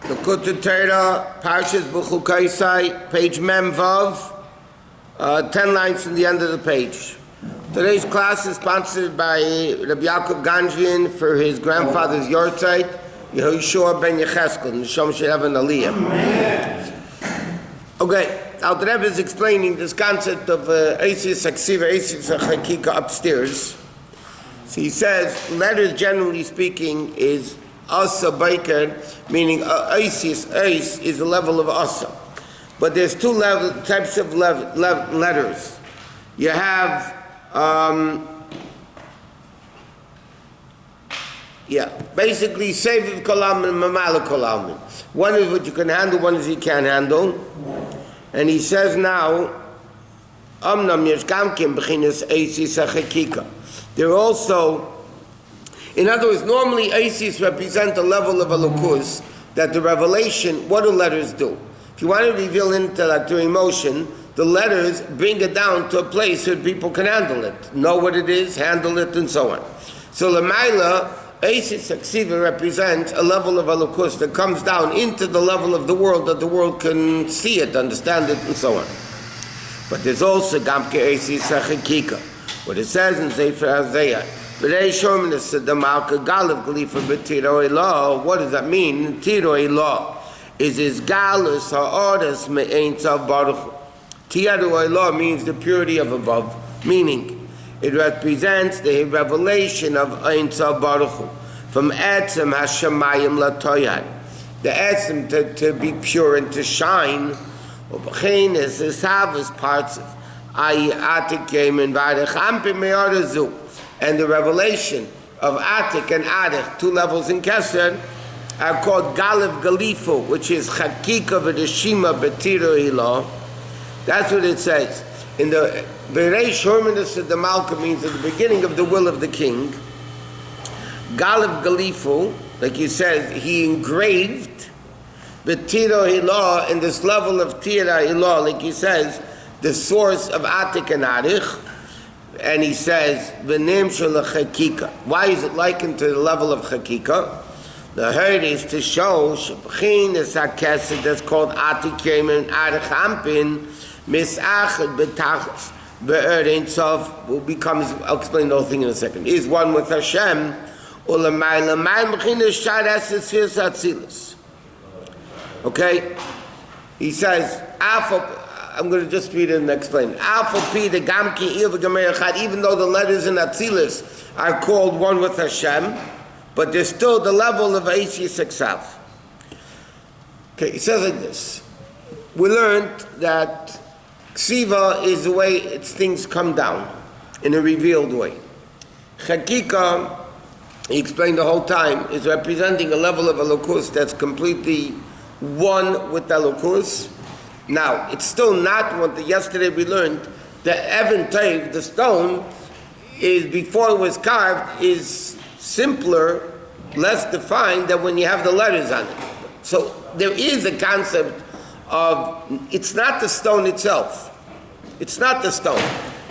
Likkutei, Parshas Bechukotai, page Mem Vav, 10 lines from the end of the page. Today's class is sponsored by Rabbi Ganjian for his grandfather's yahrzeit, Yehoshua ben Yecheskel, and Nisham should have an aliyah. Okay, now the Rebbe is explaining this concept of Esis Aksiva, Esis Chakika upstairs. So he says, letters generally speaking is Asa Baker, meaning Eis is the level of Asa. But there's two types of letters. You have, basically Seviv Kolam and Mamala Kolam. One is what you can handle, one is you can't handle. And he says now, Amnam Yeshkamkim Bechinas Eisis Achakika. They're also, in other words, normally Eisis represent a level of Elokus that the revelation, what do letters do? If you want to reveal intellect or emotion, the letters bring it down to a place where people can handle it, know what it is, handle it, and so on. So Lamaila, Eisis Aksiva represents a level of Elokus that comes down into the level of the world that the world can see it, understand it, and so on. But there's also Gamke Eisis Achakika. What it says in Sefer Isaiah, what does that mean? Tiro Elah is his galus ha'odas me'ein tzav baruch. Tiro Elah means the purity of above, meaning it represents the revelation of Ein Tzav Baruch from Etzem Hashemayim Latoyad. The Etzem to be pure and to shine. U'b'chein is the Savas parts of Atik and the revelation of Atik and Adich, two levels in Keser, are called Galev Galifu, which is Chakika v'Deshima B'Tiro Ilah. That's what it says. In the Bereish Horminus of the Malka means at the beginning of the will of the king. Galev Galifu, like he says, he engraved B'Tiro Ilah in this level of Tira Ilah, like he says, the source of Atik and Adich, and he says, V'nim shel Chakika. Why is it likened to the level of Chakika? The herd is to show Shebchin is a kesed that's called Atik and Adich Ampin, Misachad B'tachas Be'erin Sof, who becomes, I'll explain the whole thing in a second, is one with Hashem, Ulamay B'chin is Shadas Etzis Atzilus. Okay? He says, I'm going to just read it and explain. Even though the letters in Atzilus are called one with Hashem, but there's still the level of Eisis Aksav. Okay, it says like this. We learned that Ksiva is the way things come down in a revealed way. Chakika, he explained the whole time, is representing a level of Elokus that's completely one with Elokus. Now, it's still not what yesterday we learned, the Evan Taiv, the stone, is before it was carved, is simpler, less defined than when you have the letters on it. So there is a concept of, it's not the stone itself. It's not the stone.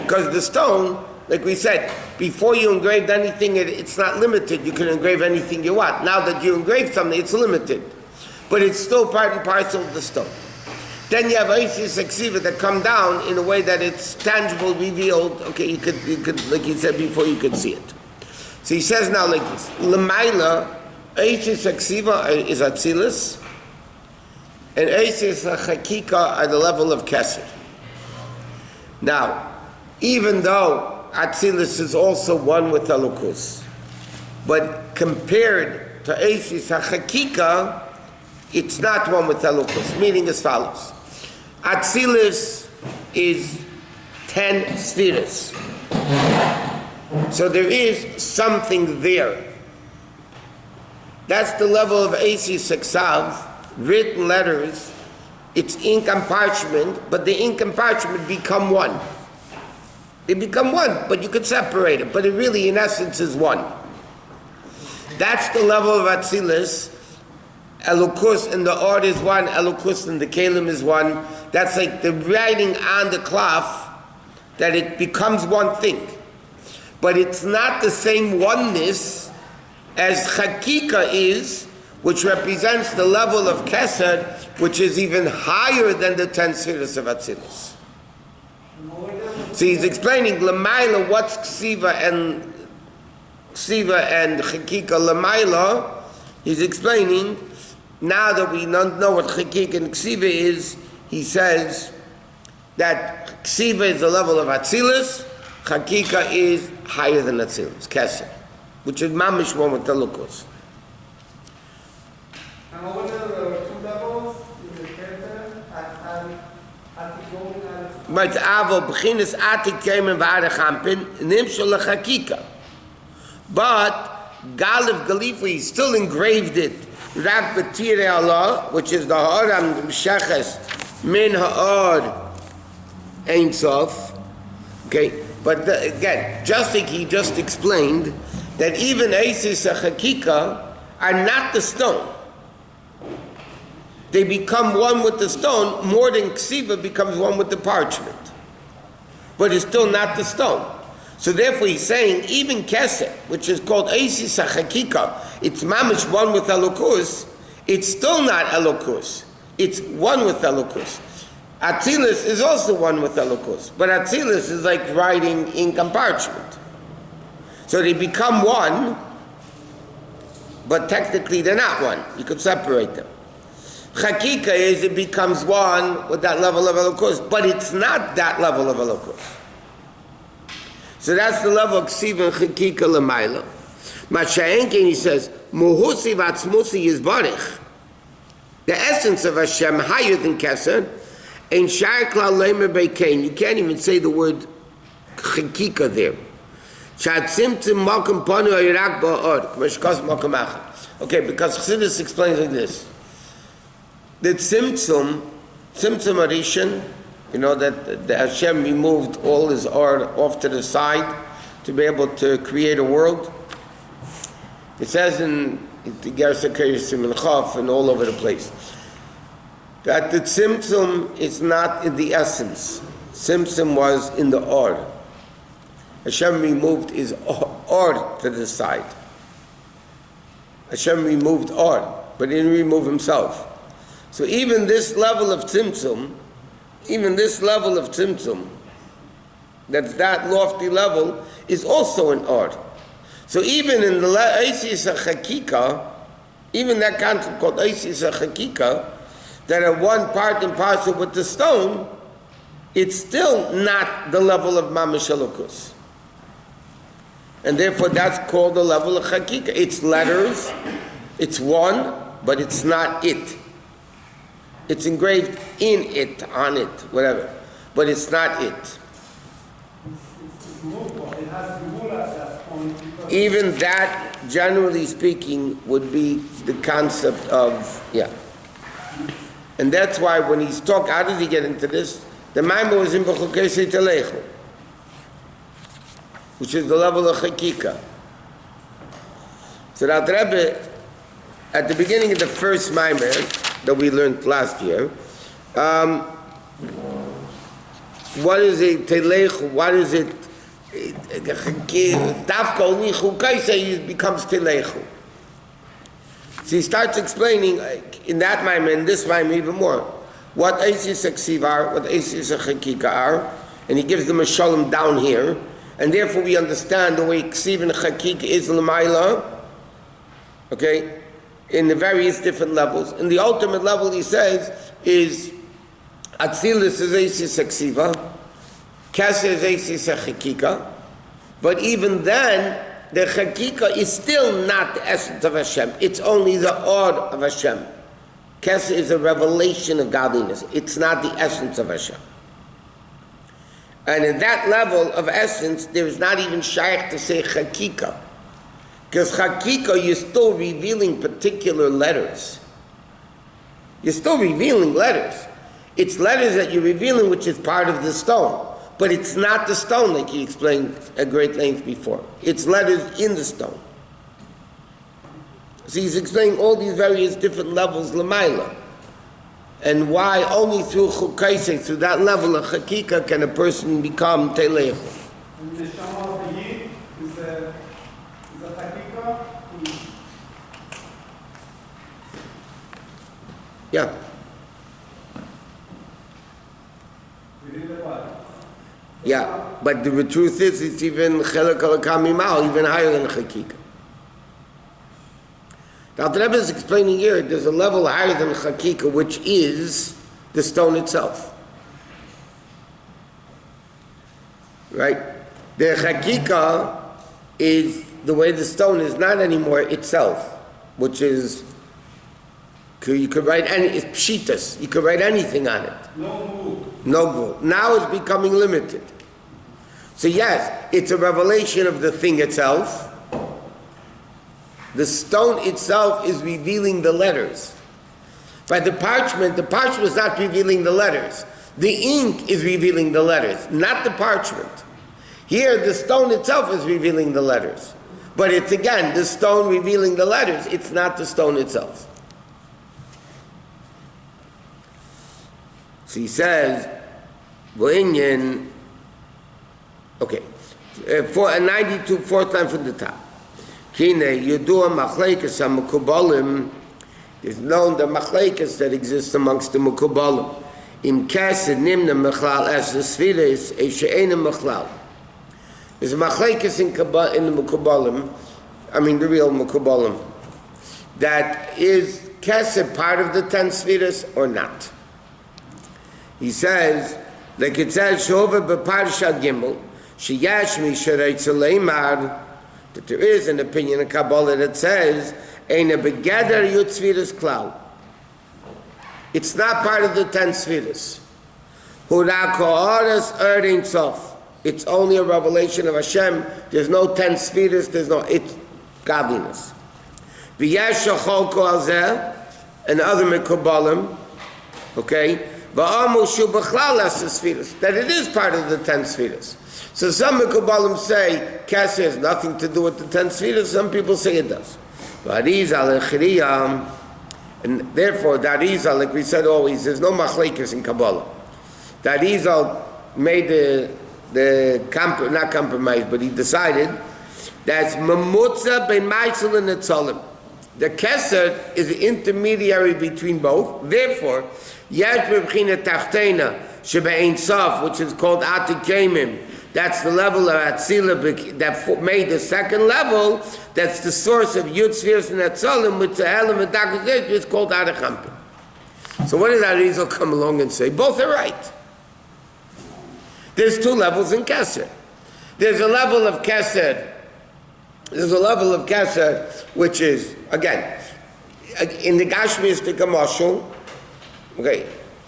Because the stone, like we said, before you engraved anything, it's not limited. You can engrave anything you want. Now that you engraved something, it's limited. But it's still part and parcel of the stone. Then you have Eisis Aksiva that come down in a way that it's tangible, revealed. Okay, you could, like he said before, you could see it. So he says now like this: L'mayla, Eisis Aksiva is Atzilus, and Eisis Chakika are the level of Kesed. Now, even though Atzilus is also one with Elokus, but compared to Eisis Chakika, it's not one with Elokus, meaning as follows. Atzilus is 10 spheres. So there is something there. That's the level of Eisis Aksav, written letters. It's ink and parchment, but the ink and parchment become one. They become one, but you could separate it, but it really, in essence, is one. That's the level of Atzilus. Elokus in the art is one, Elokus in the Kalim is one. That's like the writing on the cloth, that it becomes one thing. But it's not the same oneness as Chakika is which represents the level of Kesed, which is even higher than the 10 Sfiros of Atzilus. So he's explaining Lamaila, what's Ksiva and Chakika Lamaila. He's explaining, now that we don't know what Chakika and Ksiva is, he says that Ksiva is the level of Atzilus, Chakika is higher than Atzilus, Kesed, which is Mamish one with the Lukus. And what were the two levels? Is it But Avo B'chinas Atik came in V'Arachampin Nimshol LeChakika. But Galif Galifu, he still engraved it. Rak B'Tirei Allah, which is the Ha'oram M'Sheches Min Ha'or Ein Sof. Okay, but again, just like he just explained, that even Eisis HaChakika are not the stone. They become one with the stone more than Ksiva becomes one with the parchment. But it's still not the stone. So therefore he's saying, even Kesed, which is called Eisis HaChakika, it's mamish one with Elokus, it's still not Elokus. It's one with Elokus. Atzilus is also one with Elokus, but Atzilus is like writing ink on parchment. So they become one, but technically they're not one. You could separate them. Chakika is it becomes one with that level of Elokus, but it's not that level of Elokus. So that's the level of Ksiv and Chakika L'mayla. Masha'enkin, he says, Muhusi v'atzmusi yizbarich. The essence of Hashem higher than Keser. Ein shar klal leimer beikein. You can't even say the word Chakika there. Sha'atzimtzim makom panu ayrak ba'or. K'mashkas makom achad. Okay, because Chassidus explains like this. The Tzimtzum Arishan, you know, that the Hashem removed all his art off to the side to be able to create a world. It says in the Gersa Keresim and Chaf and all over the place that the Tzimtzum is not in the essence. Tzimtzum was in the art. Hashem removed his art to the side. Hashem removed art, but he didn't remove himself. So even this level of tzimtzum, that's that lofty level, is also an art. So even in the Eisis HaChakika, even that concept called Eisis HaChakika, that are one part and parcel with the stone, it's still not the level of Mamish Elokus. And therefore that's called the level of Chakika. It's letters, it's one, but it's not it. It's engraved in it, on it, whatever. But it's not it. Even that, generally speaking, would be the concept of, yeah. And that's why when he's talking, how does he get into this? The Maimon was in Bechukotai Telechu, which is the level of Chakika. So that Rabbi, at the beginning of the first Maimer that we learned last year, what is it? Telechu? What is it? Dafka only Chukai becomes Telechu. So he starts explaining in that Maimer, in this Maimer even more, what Eisis HaKsiv are, what Eisis HaChakika are, and he gives them a shalom down here, and therefore we understand the way Ksiv and Chakika is L'mayla, okay, in the various different levels. And the ultimate level, he says, is Atzilus is Eisis HaKsiva, Keser is Eisis HaChakika, but even then, the Chakika is still not the essence of Hashem. It's only the Or of Hashem. Keser is a revelation of godliness. It's not the essence of Hashem. And in that level of essence, there is not even shaykh to say Chakika. Because Chakika, you're still revealing particular letters. You're still revealing letters. It's letters that you're revealing which is part of the stone. But it's not the stone like he explained at great length before. It's letters in the stone. So he's explaining all these various different levels L'mayla. And why only through Chukaisei, through that level of Chakika, can a person become Telechu. And the Neshama of the Yid is a Chakika? Yeah. Within the body. Yeah, but the truth is, it's even chelek al-kamimal, even higher than chakika. Now, the Rebbe is explaining here, there's a level higher than chakika, which is the stone itself. Right? The chakika is the way the stone is not anymore itself, which is, you could write any, it's pshitas, you could write anything on it. No gvul. Now it's becoming limited. So yes, it's a revelation of the thing itself. The stone itself is revealing the letters. By the parchment is not revealing the letters. The ink is revealing the letters, not the parchment. Here, the stone itself is revealing the letters. But it's again, the stone revealing the letters, it's not the stone itself. So he says, V'inyan, okay, for a 92, fourth line from the top. Kine yudua machlekes ha-mekubalim, is known the machlekes that exist amongst the mekubalim. Im kesed nimna mechlal es the sfiris, e she'ena mechlal. There's a machlekes in the mekubalim, I mean the real mekubalim, that is kesed part of the 10 sfiris or not. He says, like it says, Shova b'parsha gimel, sheyashmi shereitz leimar, that there is an opinion in Kabbalah that says, Eina begeder yud sfiras klal. It's not part of the 10 sfiras. Hura ko'oras erein sof. It's only a revelation of Hashem. There's no 10 sfiras, there's no, it's godliness. V'yesh shachol kol zeh, and other mekubalim, okay, v'amu shu b'chlal es sfiras, that it is part of the 10 sfiras. So some mekubalim say Kesser has nothing to do with the 10 sfiras. Some people say it does. And therefore, the Arizal, like we said always, there's no machlekes in Kabbalah. The Arizal made not compromise, but he decided that's mamutza ben Maisel and Netzalim. The Kesser is the intermediary between both. Therefore, Yesh b'bchina tachtena shebe'ein sof, which is called Atik Yemim. That's the level of Atzila that made the second level. That's the source of Yud Sfiras and Netzalim, which the element is called Arachampin. So what did Arizal come along and say? Both are right. There's two levels in Kesser. There's a level of Kesser. There's a level of Kesser which is, again, in the Gashmiistic Mashal, okay,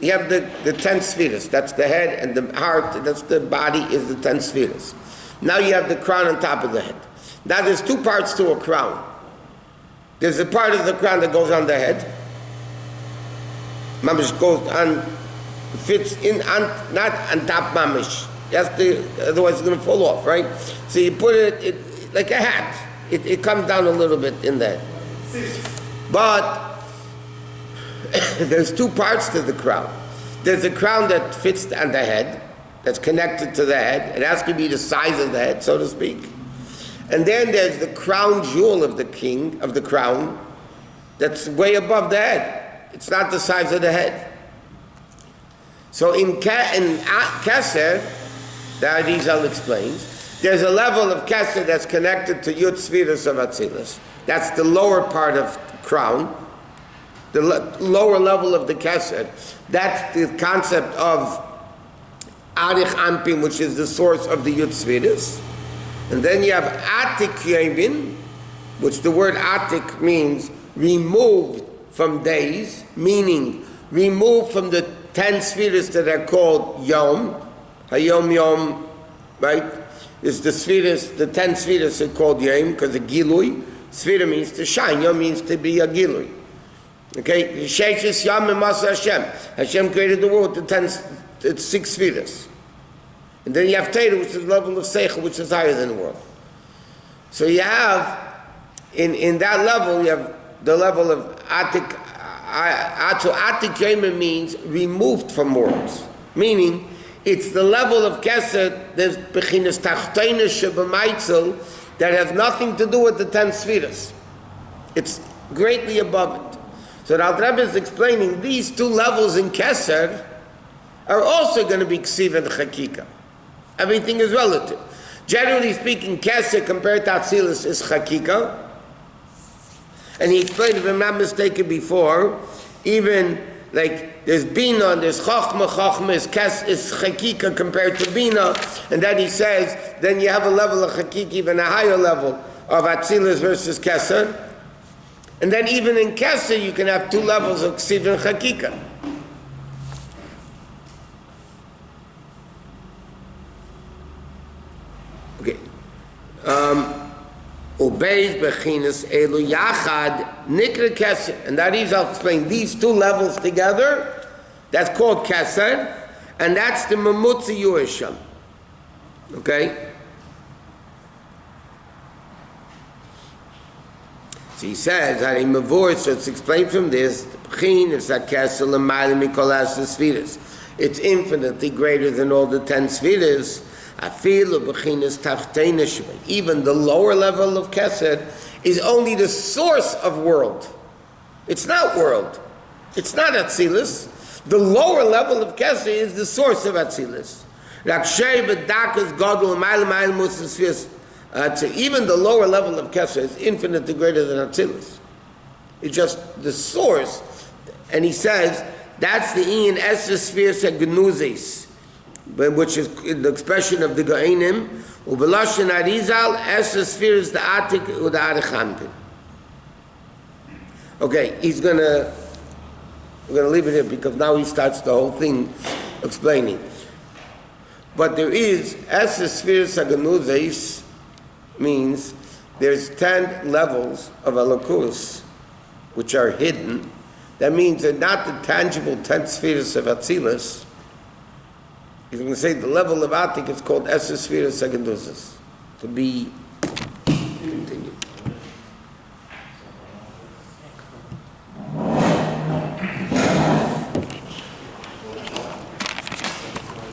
you have the 10 spheres. That's the head and the heart. That's the body is the 10 spheres. Now you have the crown on top of the head. Now there's two parts to a crown. There's a part of the crown that goes on the head. Mamish goes on, fits in, on, not on top mamish. Otherwise it's going to fall off, right? So you put it like a hat. It comes down a little bit in there. But there's two parts to the crown. There's a crown that fits on the head, that's connected to the head. It has to be the size of the head, so to speak. And then there's the crown jewel of the king, of the crown, that's way above the head. It's not the size of the head. So in Kesser, the Arizal explains, there's a level of Kesser that's connected to Yud Sfiras of Atzilus. That's the lower part of crown. The lower level of the Kesser, that's the concept of Arich Ampim, which is the source of the Yud Sfiras. And then you have Atik Yevin, which the word Atik means removed from days, meaning removed from the 10 Sfiras that are called Yom. Hayom Yom, right? Is the Sfiras, the 10 Sfiras are called Yom because of Gilui. Sfira means to shine, Yom means to be a Gilui. Okay, Sheiches Yam and Masa Hashem. Hashem created the world it's 6 spheres. And then you have Torah, which is the level of Seichel, which is higher than the world. So you have, in that level, you have the level of Atik. Atik Yema means removed from worlds. Meaning, it's the level of Kesed, there's Bechinas Tachteina Shebamaitzel, that has nothing to do with the 10 spheres. It's greatly above it. So the Alter Rebbe is explaining these two levels in Keser are also going to be Ksiv and Chakika. Everything is relative. Generally speaking, Keser compared to Atzilus is Chakika. And he explained, if I'm not mistaken before, even like there's Bina, there's Chachma is Chakika compared to Bina. And then he says, then you have a level of Chakika, even a higher level of Atzilus versus Keser. And then even in Keser, you can have two levels of Ksiv and Chakika. Okay. Obeys bechinas elu yachad nikra Keser. And that is, I'll explain, these two levels together, that's called Keser, and that's the Mamutzi Yuisham. Okay? So he says, so it's explained from this, it's infinitely greater than all the 10 spheres. Even the lower level of Kesed is only the source of world. It's not world. It's not Atzilus. The lower level of Kesed is the source of Atzilus. Even the lower level of Kesser is infinitely greater than Atzilus. It's just the source. And he says, that's the Ian Esser sphere Genuzes, which is the expression of the Ga'anim. Ubelashin Arizal, Esser sphere is the Atik or the Arichampin. Okay, we're gonna leave it here because now he starts the whole thing explaining. But there is Esser sphere Genuzes, means there's 10 levels of Elokus which are hidden. That means they're not the tangible 10 spheres of Atzilus. He's going to say the level of Atik is called Esser spheres Seconduzas. To be continued.